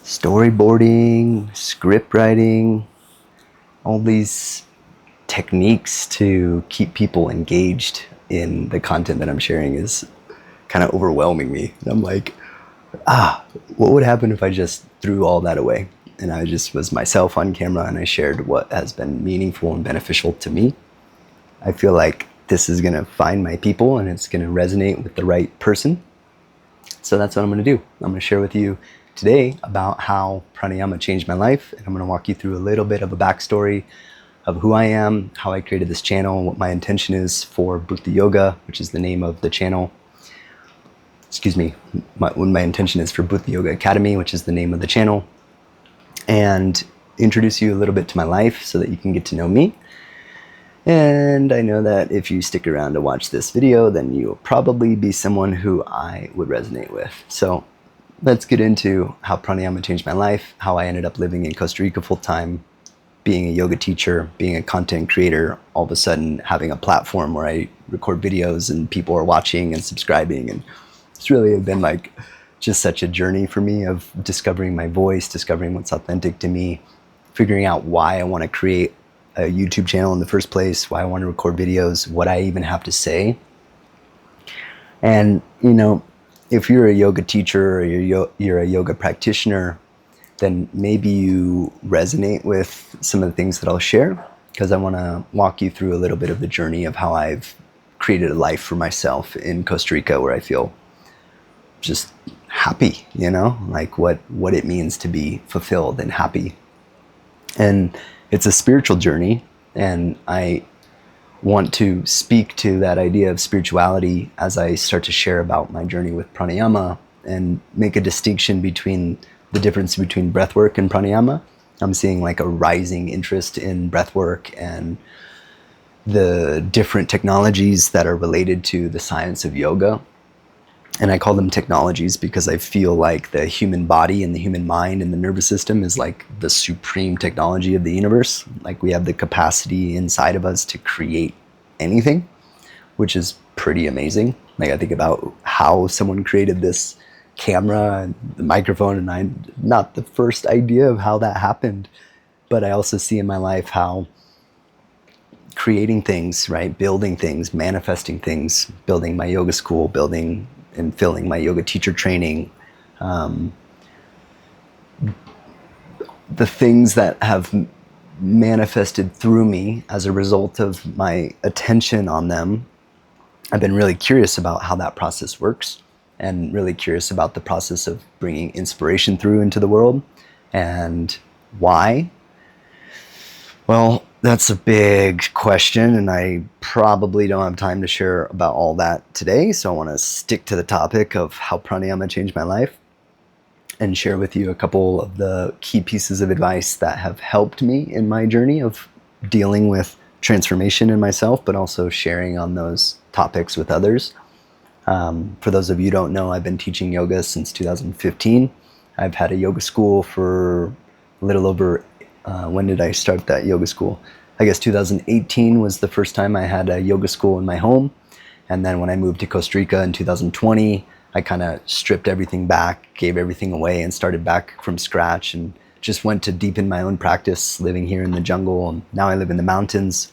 storyboarding, script writing, all these techniques to keep people engaged in the content that I'm sharing is kind of overwhelming me. And I'm like, what would happen if I just threw all that away and I just was myself on camera and I shared what has been meaningful and beneficial to me? I feel like this is going to find my people and it's going to resonate with the right person. So that's what I'm going to do. I'm going to share with you today about how pranayama changed my life, and I'm going to walk you through a little bit of a backstory of who I am, how I created this channel, and what my intention is for Bhuta Yoga, which is the name of the channel. What my intention is for Bhuta Yoga Academy, which is the name of the channel, and introduce you a little bit to my life so that you can get to know me. And I know that if you stick around to watch this video, then you'll probably be someone who I would resonate with. So let's get into how pranayama changed my life, how I ended up living in Costa Rica full-time, being a yoga teacher, being a content creator, all of a sudden having a platform where I record videos and people are watching and subscribing. And it's really been like just such a journey for me of discovering my voice, discovering what's authentic to me, figuring out why I want to create a YouTube channel in the first place, why I want to record videos, what I even have to say. And, you know, if you're a yoga teacher or you're a yoga practitioner, then maybe you resonate with some of the things that I'll share, because I want to walk you through a little bit of the journey of how I've created a life for myself in Costa Rica where I feel just happy, you know, like what it means to be fulfilled and happy. And it's a spiritual journey, and I want to speak to that idea of spirituality as I start to share about my journey with pranayama and make a distinction between the difference between breathwork and pranayama. I'm seeing like a rising interest in breathwork and the different technologies that are related to the science of yoga. And I call them technologies because I feel like the human body and the human mind and the nervous system is like the supreme technology of the universe. Like we have the capacity inside of us to create anything, which is pretty amazing. Like I think about how someone created this camera and the microphone, and I'm not the first idea of how that happened, but I also see in my life how creating things, right? Building things, manifesting things, building my yoga school, building and filling my yoga teacher training, the things that have manifested through me as a result of my attention on them. I've been really curious about how that process works, and really curious about the process of bringing inspiration through into the world. And why? Well, that's a big question, and I probably don't have time to share about all that today, so I want to stick to the topic of how pranayama changed my life and share with you a couple of the key pieces of advice that have helped me in my journey of dealing with transformation in myself, but also sharing on those topics with others. For those of you who don't know, I've been teaching yoga since 2015. I've had a yoga school for a little over when did I start that yoga school? I guess 2018 was the first time I had a yoga school in my home. And then when I moved to Costa Rica in 2020, I kind of stripped everything back, gave everything away, and started back from scratch and just went to deepen my own practice living here in the jungle. And now I live in the mountains,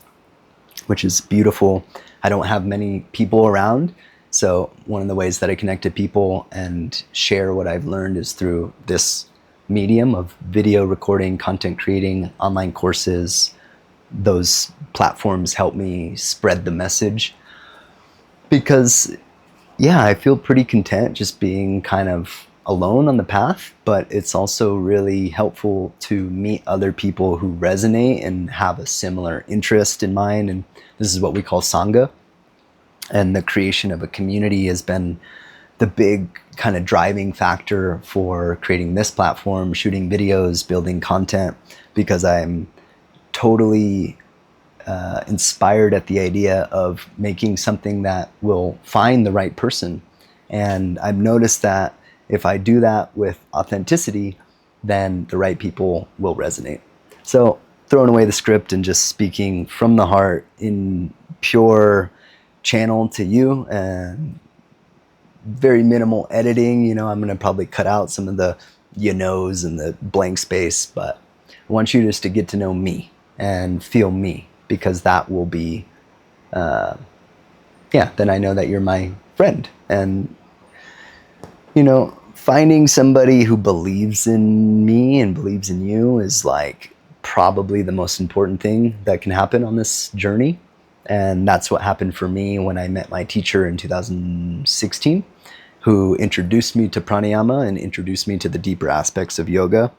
which is beautiful. I don't have many people around. So one of the ways that I connect to people and share what I've learned is through this medium of video recording, content creating, online courses. Those platforms help me spread the message because, yeah, I feel pretty content just being kind of alone on the path, but it's also really helpful to meet other people who resonate and have a similar interest in mine. And this is what we call Sangha. And the creation of a community has been the big kind of driving factor for creating this platform, shooting videos, building content, because I'm totally inspired at the idea of making something that will find the right person. And I've noticed that if I do that with authenticity, then the right people will resonate. So throwing away the script and just speaking from the heart in pure channel to you, and very minimal editing. You know, I'm going to probably cut out some of the you knows and the blank space, but I want you just to get to know me and feel me, because that will be, then I know that you're my friend. And, finding somebody who believes in me and believes in you is like probably the most important thing that can happen on this journey. And that's what happened for me when I met my teacher in 2016, who introduced me to pranayama and introduced me to the deeper aspects of yoga.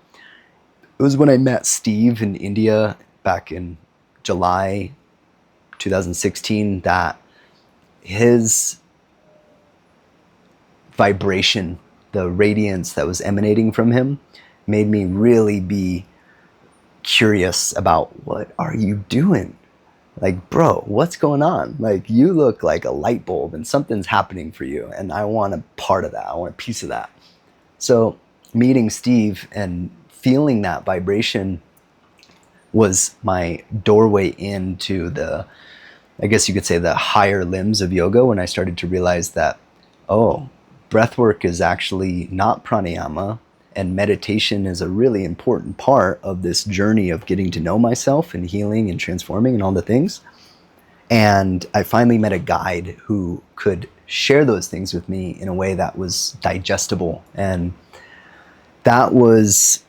It was when I met Steve in India back in July 2016 that his vibration, the radiance that was emanating from him, made me really be curious about, what are you doing? Like, bro, what's going on? Like, you look like a light bulb and something's happening for you. And I want a part of that. I want a piece of that. So meeting Steve and feeling that vibration was my doorway into the, I guess you could say, the higher limbs of yoga, when I started to realize that, oh, breathwork is actually not pranayama, and meditation is a really important part of this journey of getting to know myself and healing and transforming and all the things. And I finally met a guide who could share those things with me in a way that was digestible. And that was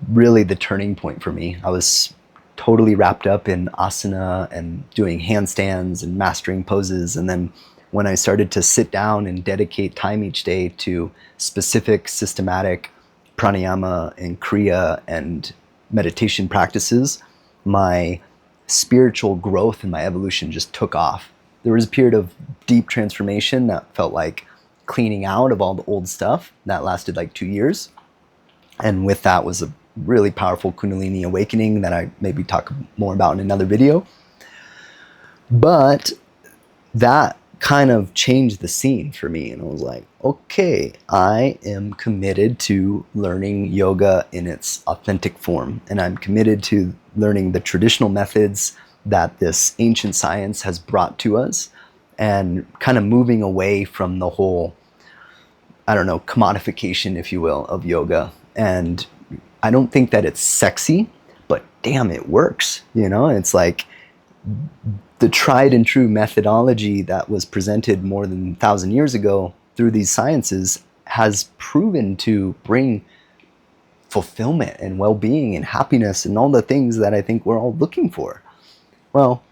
really the turning point for me. I was totally wrapped up in asana and doing handstands and mastering poses. And then when I started to sit down and dedicate time each day to specific systematic pranayama and kriya and meditation practices, my spiritual growth and my evolution just took off. There was a period of deep transformation that felt like cleaning out of all the old stuff that lasted like 2 years. And with that was a really powerful Kundalini awakening that I maybe talk more about in another video. But that kind of changed the scene for me. And I was like, okay, I am committed to learning yoga in its authentic form. And I'm committed to learning the traditional methods that this ancient science has brought to us, and kind of moving away from the whole, commodification, if you will, of yoga. And I don't think that it's sexy, but damn, it works. It's like the tried and true methodology that was presented more than 1,000 years ago through these sciences has proven to bring fulfillment and well-being and happiness and all the things that I think we're all looking for. Well,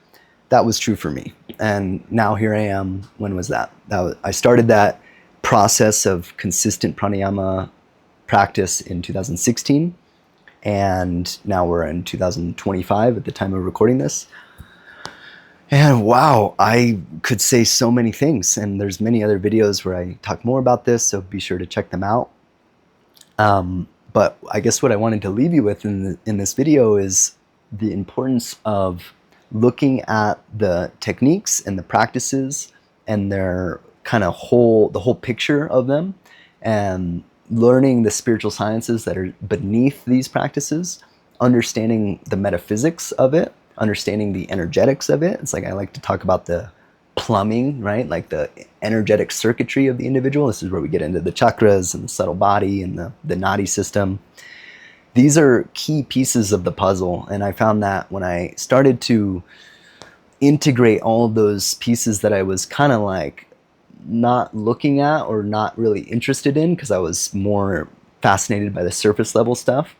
that was true for me. And now here I am. When was that? I started that process of consistent pranayama practice in 2016. And now we're in 2025 at the time of recording this. And wow, I could say so many things. And there's many other videos where I talk more about this, so be sure to check them out. But I guess what I wanted to leave you with in this video is the importance of looking at the techniques and the practices and their kind of the whole picture of them, and learning the spiritual sciences that are beneath these practices, understanding the metaphysics of it, understanding the energetics of it. It's like I like to talk about the plumbing, right? Like the energetic circuitry of the individual. This is where we get into the chakras and the subtle body and the nadi system. These are key pieces of the puzzle. And I found that when I started to integrate all of those pieces that I was kind of like not looking at or not really interested in, because I was more fascinated by the surface level stuff,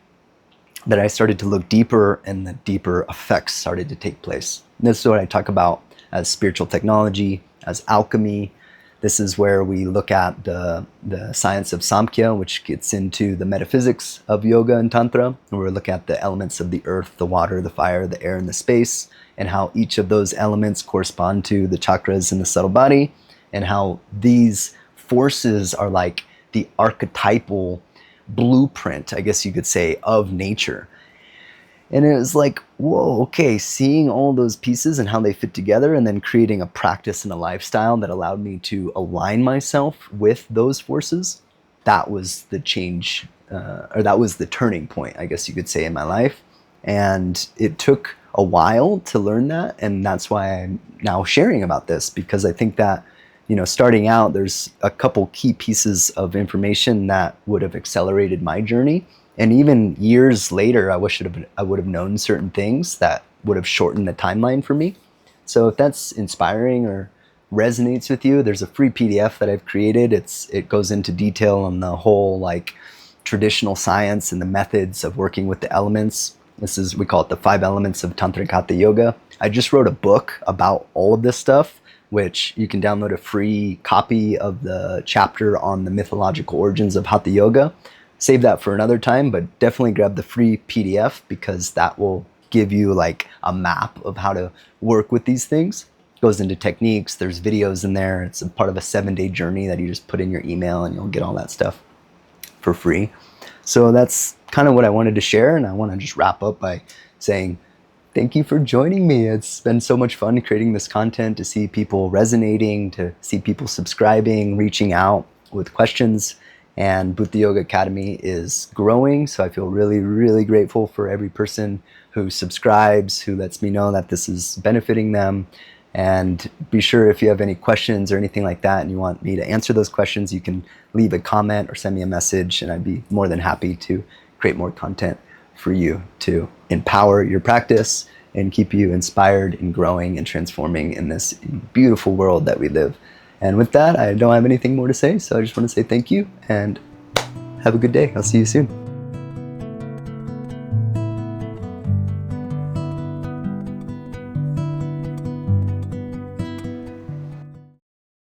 that I started to look deeper, and the deeper effects started to take place. And this is what I talk about as spiritual technology, as alchemy. This is where we look at the science of Samkhya, which gets into the metaphysics of yoga and tantra. And we look at the elements of the earth, the water, the fire, the air, and the space, and how each of those elements correspond to the chakras and the subtle body, and how these forces are like the archetypal blueprint, I guess you could say, of nature. And it was like, whoa, okay, seeing all those pieces and how they fit together, and then creating a practice and a lifestyle that allowed me to align myself with those forces. That was the change, or that was the turning point, I guess you could say, in my life. And it took a while to learn that, and that's why I'm now sharing about this, because I think that starting out, there's a couple key pieces of information that would have accelerated my journey. And even years later, I would have known certain things that would have shortened the timeline for me. So if that's inspiring or resonates with you, there's a free PDF that I've created. It goes into detail on the whole traditional science and the methods of working with the elements. We call it the 5 elements of Tantrik Hatha Yoga. I just wrote a book about all of this stuff, which you can download a free copy of the chapter on the mythological origins of Hatha Yoga. Save that for another time, but definitely grab the free PDF because that will give you a map of how to work with these things. It goes into techniques, there's videos in there. It's a part of a 7-day journey that you just put in your email and you'll get all that stuff for free. So that's kind of what I wanted to share, and I want to just wrap up by saying thank you for joining me. It's been so much fun creating this content, to see people resonating, to see people subscribing, reaching out with questions. And Bhuta Yoga Academy is growing, so I feel really, really grateful for every person who subscribes, who lets me know that this is benefiting them. And be sure, if you have any questions or anything like that and you want me to answer those questions, you can leave a comment or send me a message, and I'd be more than happy to create more content for you to empower your practice and keep you inspired and growing and transforming in this beautiful world that we live. And with that, I don't have anything more to say, so I just want to say thank you and have a good day. I'll see you soon.